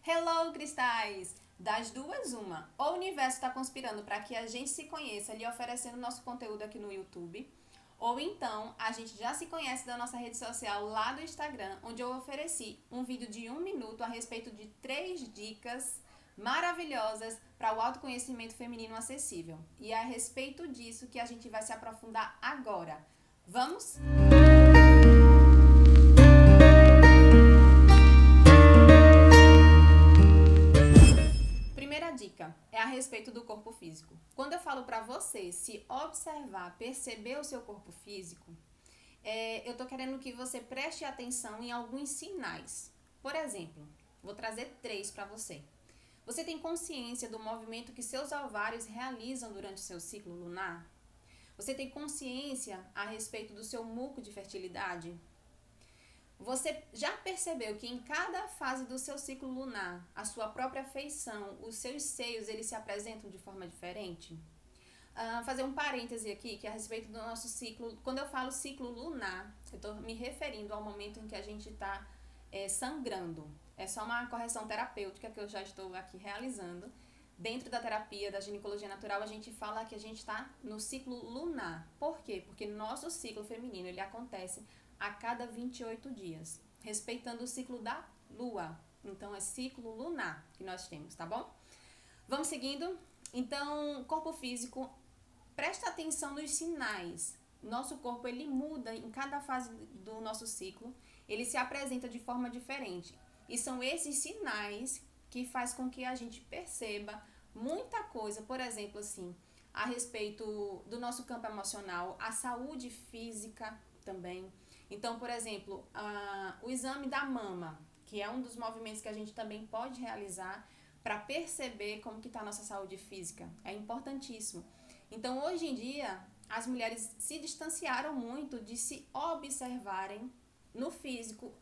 Hello, cristais! Das duas, uma. Ou o universo está conspirando para que a gente se conheça, lhe oferecendo nosso conteúdo aqui no YouTube. Ou então, a gente já se conhece da nossa rede social lá do Instagram, onde eu ofereci um vídeo de 1 minuto a respeito de 3 dicas maravilhosas para o autoconhecimento feminino acessível. E é a respeito disso que a gente vai se aprofundar agora. Vamos? Primeira dica é a respeito do corpo físico. Quando eu falo para você se observar, perceber o seu corpo físico, eu tô querendo que você preste atenção em alguns sinais. Por exemplo, vou trazer 3 para você. Você tem consciência do movimento que seus ovários realizam durante o seu ciclo lunar? Você tem consciência a respeito do seu muco de fertilidade? Você já percebeu que em cada fase do seu ciclo lunar, a sua própria feição, os seus seios, eles se apresentam de forma diferente? Fazer um parêntese aqui, que é a respeito do nosso ciclo. Quando eu falo ciclo lunar, eu estou me referindo ao momento em que a gente está sangrando. É só uma correção terapêutica que eu já estou aqui realizando. Dentro da terapia da ginecologia natural, a gente fala que a gente está no ciclo lunar. Por quê? Porque nosso ciclo feminino, ele acontece a cada 28 dias, respeitando o ciclo da lua. Então, é ciclo lunar que nós temos, tá bom? Vamos seguindo. Então, corpo físico, presta atenção nos sinais. Nosso corpo, ele muda em cada fase do nosso ciclo, ele se apresenta de forma diferente. E são esses sinais que faz com que a gente perceba muita coisa, por exemplo, assim, a respeito do nosso campo emocional, a saúde física também. Então, por exemplo, o exame da mama, que é um dos movimentos que a gente também pode realizar para perceber como que está a nossa saúde física. É importantíssimo. Então, hoje em dia, as mulheres se distanciaram muito de se observarem no físico.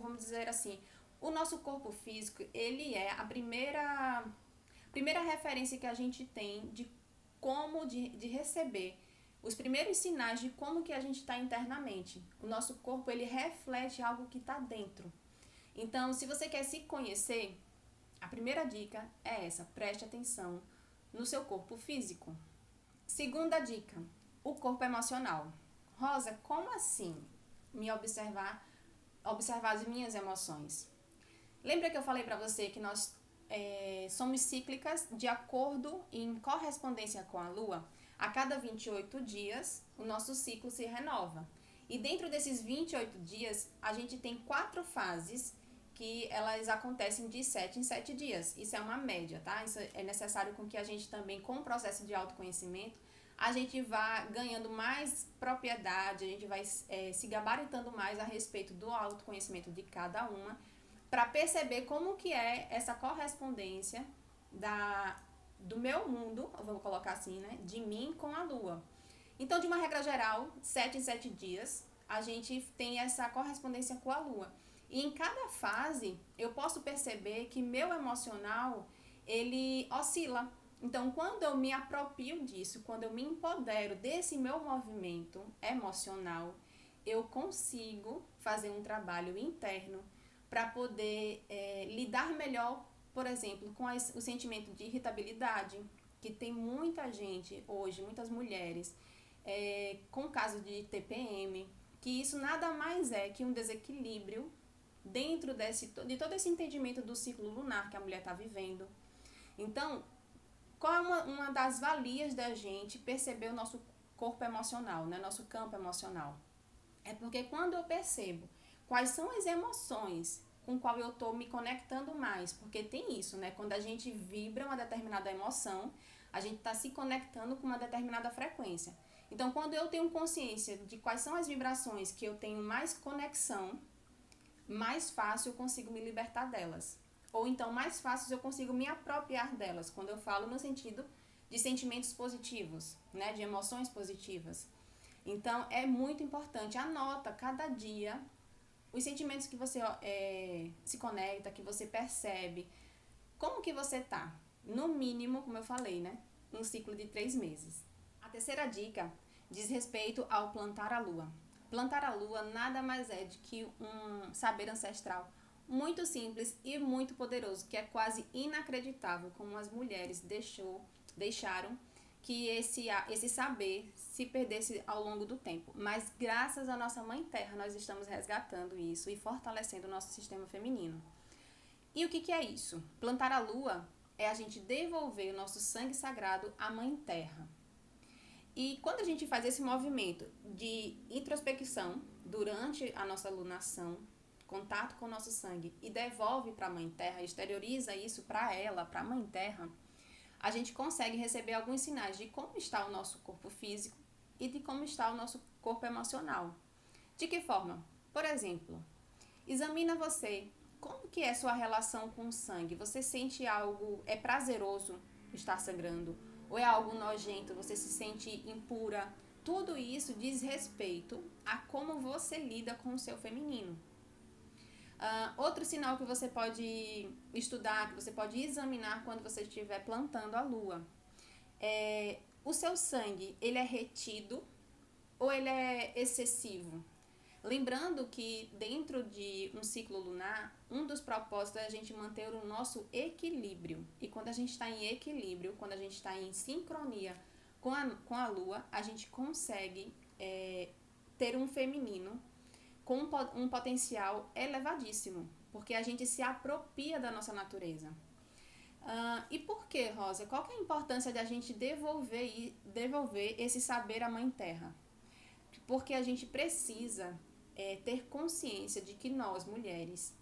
Vamos dizer assim, o nosso corpo físico, ele é a primeira referência que a gente tem de receber os primeiros sinais de como que a gente está internamente. O nosso corpo, ele reflete algo que está dentro. Então, se você quer se conhecer, a primeira dica é essa: preste atenção no seu corpo físico. Segunda dica, o corpo emocional. Rosa, como assim me observar as minhas emoções? Lembra que eu falei para você que nós somos cíclicas de acordo em correspondência com a lua? A cada 28 dias, o nosso ciclo se renova. E dentro desses 28 dias, a gente tem 4 fases que elas acontecem de 7 em 7 dias. Isso é uma média, tá? Isso é necessário com que a gente também, com o processo de autoconhecimento, a gente vá ganhando mais propriedade, a gente vai se gabaritando mais a respeito do autoconhecimento de cada uma, para perceber como que é essa correspondência do meu mundo, vamos colocar assim, né, de mim com a lua. Então, de uma regra geral, 7 em 7 dias, a gente tem essa correspondência com a lua. E em cada fase, eu posso perceber que meu emocional, ele oscila. Então, quando eu me aproprio disso, quando eu me empodero desse meu movimento emocional, eu consigo fazer um trabalho interno para poder lidar melhor, por exemplo, com o sentimento de irritabilidade, que tem muita gente hoje, muitas mulheres, com caso de TPM, que isso nada mais é que um desequilíbrio dentro de todo esse entendimento do ciclo lunar que a mulher está vivendo. Então, qual é uma das valias da gente perceber o nosso corpo emocional, né? Nosso campo emocional? É porque quando eu percebo quais são as emoções com qual eu estou me conectando mais, porque tem isso, né? Quando a gente vibra uma determinada emoção, a gente está se conectando com uma determinada frequência. Então, quando eu tenho consciência de quais são as vibrações que eu tenho mais conexão, mais fácil eu consigo me libertar delas. Ou então, mais fácil eu consigo me apropriar delas, quando eu falo no sentido de sentimentos positivos, né? De emoções positivas. Então, é muito importante. Anota cada dia os sentimentos que você se conecta, que você percebe. Como que você tá? No mínimo, como eu falei, né? Um ciclo de 3 meses. A terceira dica diz respeito ao plantar a lua. Plantar a lua nada mais é do que um saber ancestral muito simples e muito poderoso, que é quase inacreditável como as mulheres deixaram que esse saber se perdesse ao longo do tempo. Mas graças à nossa Mãe Terra, nós estamos resgatando isso e fortalecendo o nosso sistema feminino. E o que é isso? Plantar a lua é a gente devolver o nosso sangue sagrado à Mãe Terra. E quando a gente faz esse movimento de introspecção durante a nossa lunação, contato com o nosso sangue, e devolve para a Mãe Terra, exterioriza isso para ela, para a Mãe Terra, a gente consegue receber alguns sinais de como está o nosso corpo físico e de como está o nosso corpo emocional. De que forma? Por exemplo, examina você, como que é sua relação com o sangue? Você sente algo, é prazeroso estar sangrando? Ou é algo nojento, você se sente impura? Tudo isso diz respeito a como você lida com o seu feminino. Outro sinal que você pode estudar, que você pode examinar quando você estiver plantando a lua, é o seu sangue, ele é retido ou ele é excessivo? Lembrando que dentro de um ciclo lunar, um dos propósitos é a gente manter o nosso equilíbrio. E quando a gente está em equilíbrio, quando a gente está em sincronia com a lua, a gente consegue ter um feminino com um potencial elevadíssimo, porque a gente se apropria da nossa natureza. E por que, Rosa? Qual que é a importância de a gente devolver esse saber à Mãe Terra? Porque a gente precisa ter consciência de que nós, mulheres,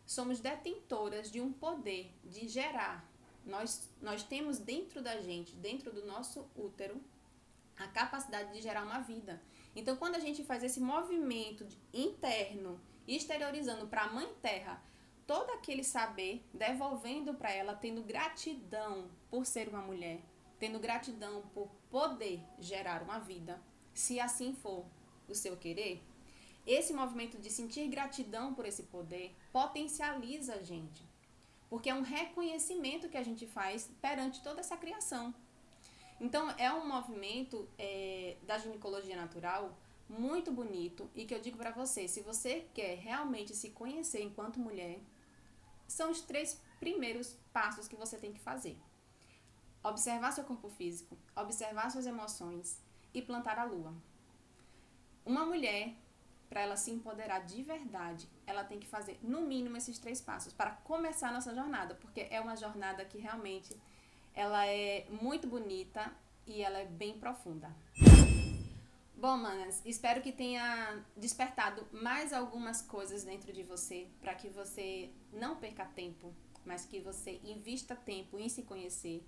somos detentoras de um poder de gerar. Nós temos dentro da gente, dentro do nosso útero, a capacidade de gerar uma vida. Então, quando a gente faz esse movimento interno, exteriorizando para a Mãe Terra todo aquele saber, devolvendo para ela, tendo gratidão por ser uma mulher, tendo gratidão por poder gerar uma vida, se assim for o seu querer, esse movimento de sentir gratidão por esse poder potencializa a gente, porque é um reconhecimento que a gente faz perante toda essa criação. Então, é um movimento da ginecologia natural muito bonito e que eu digo para você, se você quer realmente se conhecer enquanto mulher, são os 3 primeiros passos que você tem que fazer. Observar seu corpo físico, observar suas emoções e plantar a lua. Uma mulher, para ela se empoderar de verdade, ela tem que fazer no mínimo esses 3 passos para começar a nossa jornada, porque é uma jornada que realmente ela é muito bonita e ela é bem profunda. Bom, manas, espero que tenha despertado mais algumas coisas dentro de você, para que você não perca tempo, mas que você invista tempo em se conhecer.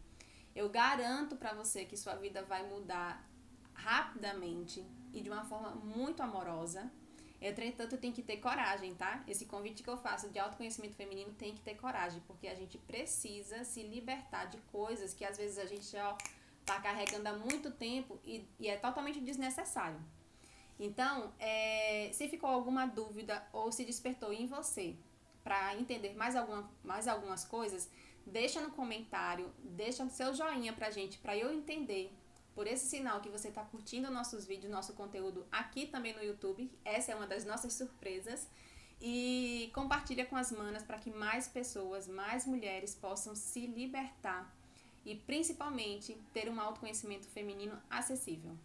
Eu garanto para você que sua vida vai mudar rapidamente e de uma forma muito amorosa. Entretanto, tem que ter coragem, tá? Esse convite que eu faço de autoconhecimento feminino tem que ter coragem, porque a gente precisa se libertar de coisas que às vezes a gente tá carregando há muito tempo e é totalmente desnecessário. Então, se ficou alguma dúvida ou se despertou em você para entender mais algumas coisas, deixa no comentário, deixa seu joinha pra gente, pra eu entender por esse sinal que você está curtindo nossos vídeos, nosso conteúdo aqui também no YouTube. Essa é uma das nossas surpresas. E compartilha com as manas para que mais pessoas, mais mulheres possam se libertar e principalmente ter um autoconhecimento feminino acessível.